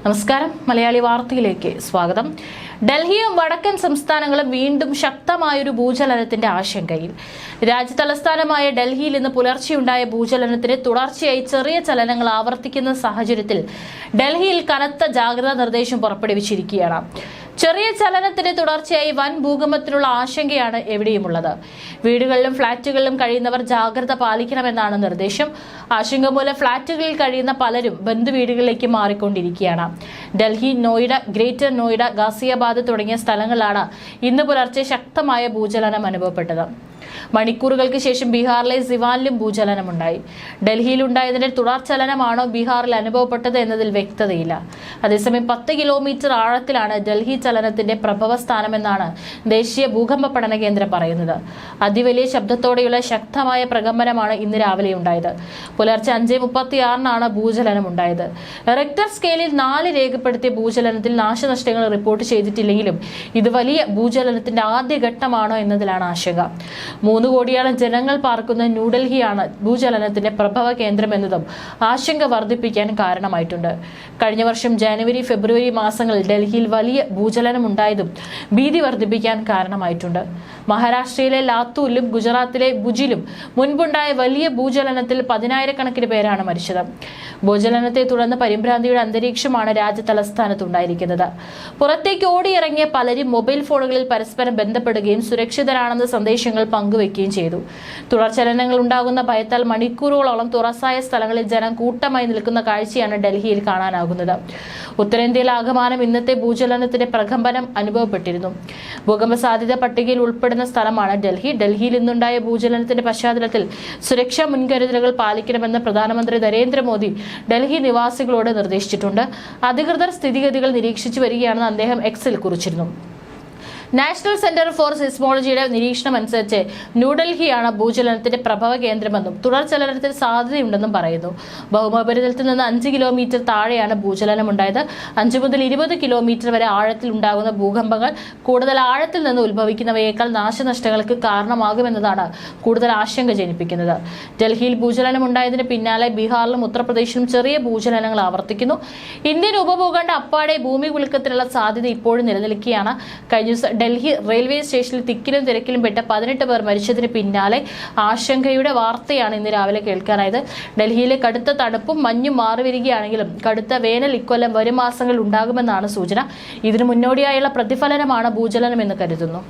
നമസ്കാരം. മലയാളി വാർത്തയിലേക്ക് സ്വാഗതം. ഡൽഹിയും വടക്കൻ സംസ്ഥാനങ്ങളും വീണ്ടും ശക്തമായൊരു ഭൂചലനത്തിന്റെ ആശങ്കയിൽ. രാജ്യതലസ്ഥാനമായ ഡൽഹിയിൽ ഇന്ന് പുലർച്ചെയുണ്ടായ ഭൂചലനത്തിന് തുടർച്ചയായി ചെറിയ ചലനങ്ങൾ ആവർത്തിക്കുന്ന സാഹചര്യത്തിൽ ഡൽഹിയിൽ കനത്ത ജാഗ്രതാ നിർദ്ദേശം പുറപ്പെടുവിച്ചിരിക്കുകയാണ്. ചെറിയ ചലനത്തിന് തുടർച്ചയായി വൻ ഭൂകമ്പത്തിനുള്ള ആശങ്കയാണ് എവിടെയുമുള്ളത്. വീടുകളിലും ഫ്ളാറ്റുകളിലും കഴിയുന്നവർ ജാഗ്രത പാലിക്കണമെന്നാണ് നിർദ്ദേശം. ആശങ്ക മൂലം ഫ്ളാറ്റുകളിൽ കഴിയുന്ന പലരും ബന്ധുവീടുകളിലേക്ക് മാറിക്കൊണ്ടിരിക്കുകയാണ്. ഡൽഹി, നോയിഡ, ഗ്രേറ്റർ നോയിഡ, ഗാസിയാബാദ് തുടങ്ങിയ സ്ഥലങ്ങളിലാണ് ഇന്ന് പുലർച്ചെ ശക്തമായ ഭൂചലനം അനുഭവപ്പെട്ടത്. മണിക്കൂറുകൾക്ക് ശേഷം ബീഹാറിലെ സിവാനിലും ഭൂചലനമുണ്ടായി. ഡൽഹിയിലുണ്ടായതിന്റെ തുടർചലനമാണോ ബീഹാറിൽ അനുഭവപ്പെട്ടത് എന്നതിൽ വ്യക്തതയില്ല. അതേസമയം 10 കിലോമീറ്റർ ആഴത്തിലാണ് ഡൽഹി ചലനത്തിന്റെ പ്രഭവ സ്ഥാനമെന്നാണ് ദേശീയ ഭൂകമ്പ പഠന കേന്ദ്രം പറയുന്നത്. അതിവലിയ ശബ്ദത്തോടെയുള്ള ശക്തമായ പ്രകമ്പനമാണ് ഇന്ന് രാവിലെ ഉണ്ടായത്. പുലർച്ചെ 5:36 ഭൂചലനം ഉണ്ടായത്. റിക്ടർ സ്കെയിലിൽ 4 രേഖപ്പെടുത്തിയ ഭൂചലനത്തിൽ നാശനഷ്ടങ്ങൾ റിപ്പോർട്ട് ചെയ്തിട്ടില്ലെങ്കിലും ഇത് വലിയ ഭൂചലനത്തിന്റെ ആദ്യ ഘട്ടമാണോ എന്നതിലാണ് ആശങ്ക. 3 കോടിയോളം ജനങ്ങൾ പാർക്കുന്ന ന്യൂഡൽഹിയാണ് ഭൂചലനത്തിന്റെ പ്രഭവ കേന്ദ്രം എന്നതും ആശങ്ക വർദ്ധിപ്പിക്കാൻ കാരണമായിട്ടുണ്ട്. കഴിഞ്ഞ വർഷം ജനുവരി, ഫെബ്രുവരി മാസങ്ങളിൽ ഡൽഹിയിൽ വലിയ ഭൂചലനം ഉണ്ടായതും ഭീതി വർദ്ധിപ്പിക്കാൻ കാരണമായിട്ടുണ്ട്. മഹാരാഷ്ട്രയിലെ ലാത്തൂരിലും ഗുജറാത്തിലെ ഭുജിലും മുൻപുണ്ടായ വലിയ ഭൂചലനത്തിൽ 10,000-കണക്കിന് പേരാണ് മരിച്ചത്. ഭൂചലനത്തെ തുടർന്ന് പരിഭ്രാന്തിയുടെ അന്തരീക്ഷമാണ് രാജ്യ തലസ്ഥാനത്തുണ്ടായിരിക്കുന്നത്. പുറത്തേക്ക് ഓടിയിറങ്ങിയ പലരും മൊബൈൽ ഫോണുകളിൽ പരസ്പരം ബന്ധപ്പെടുകയും സുരക്ഷിതരാണെന്ന സന്ദേശങ്ങൾ പങ്കുവെക്കുകയും ചെയ്തു. തുടർചലനങ്ങൾ ഉണ്ടാകുന്ന ഭയത്താൽ മണിക്കൂറുകളോളം തുറസായ സ്ഥലങ്ങളിൽ ജനം കൂട്ടമായി നിൽക്കുന്ന കാഴ്ചയാണ് ഡൽഹിയിൽ കാണാനാകുന്നത്. ഉത്തരേന്ത്യയിൽ ആകമാനം ഇന്നത്തെ ഭൂചലനത്തിന്റെ പ്രകമ്പനം അനുഭവപ്പെട്ടിരുന്നു. ഭൂകമ്പ സാധ്യത പട്ടികയിൽ ഉൾപ്പെടുന്ന സ്ഥലമാണ് ഡൽഹി. ഡൽഹിയിൽ ഇന്നുണ്ടായ ഭൂചലനത്തിന്റെ പശ്ചാത്തലത്തിൽ സുരക്ഷാ മുൻകരുതലുകൾ പാലിക്കണമെന്ന് പ്രധാനമന്ത്രി നരേന്ദ്രമോദി ഡൽഹി നിവാസികളോട് നിർദ്ദേശിച്ചിട്ടുണ്ട്. അധികൃതർ സ്ഥിതിഗതികൾ നിരീക്ഷിച്ചു വരികയാണെന്ന് അദ്ദേഹം എക്സിൽ കുറിച്ചിരുന്നു. നാഷണൽ സെന്റർ ഫോർ സിസ്മോളജിയുടെ നിരീക്ഷണം അനുസരിച്ച് ന്യൂഡൽഹിയാണ് ഭൂചലനത്തിന്റെ പ്രഭവ കേന്ദ്രമെന്നും തുടർചലനത്തിന് സാധ്യതയുണ്ടെന്നും പറയുന്നു. ഭൗമോപരിതലത്തിൽ നിന്ന് 5 കിലോമീറ്റർ താഴെയാണ് ഭൂചലനം ഉണ്ടായത്. 5 മുതൽ 20 കിലോമീറ്റർ വരെ ആഴത്തിൽ ഉണ്ടാകുന്ന ഭൂകമ്പങ്ങൾ കൂടുതൽ ആഴത്തിൽ നിന്ന് ഉത്ഭവിക്കുന്നവയേക്കാൾ നാശനഷ്ടങ്ങൾക്ക് കാരണമാകുമെന്നതാണ് കൂടുതൽ ആശങ്ക ജനിപ്പിക്കുന്നത്. ഡൽഹിയിൽ ഭൂചലനം ഉണ്ടായതിന് പിന്നാലെ ബീഹാറിലും ഉത്തർപ്രദേശിലും ചെറിയ ഭൂചലനങ്ങൾ ആവർത്തിക്കുന്നു. ഇന്ത്യൻ ഉപഭൂഖണ്ഡ അപ്പാടെ ഭൂമി കുലുക്കത്തിനുള്ള സാധ്യത ഇപ്പോഴും നിലനിൽക്കുകയാണ്. കഴിഞ്ഞ ദിവസം ഡൽഹി റെയിൽവേ സ്റ്റേഷനിൽ തിക്കിലും തിരക്കിലും പെട്ട 18 പേർ മരിച്ചതിന് പിന്നാലെ ആശങ്കയുടെ വാർത്തയാണ് ഇന്ന് രാവിലെ കേൾക്കാനായത്. ഡൽഹിയിലെ കടുത്ത തണുപ്പും മഞ്ഞും മാറിവരികയാണെങ്കിലും കടുത്ത വേനൽ ഇക്കൊല്ലം വരും മാസങ്ങളിൽ ഉണ്ടാകുമെന്നാണ് സൂചന. ഇതിനു മുന്നോടിയായുള്ള പ്രതിഫലനമാണ് ഭൂചലനമെന്ന് കരുതുന്നു.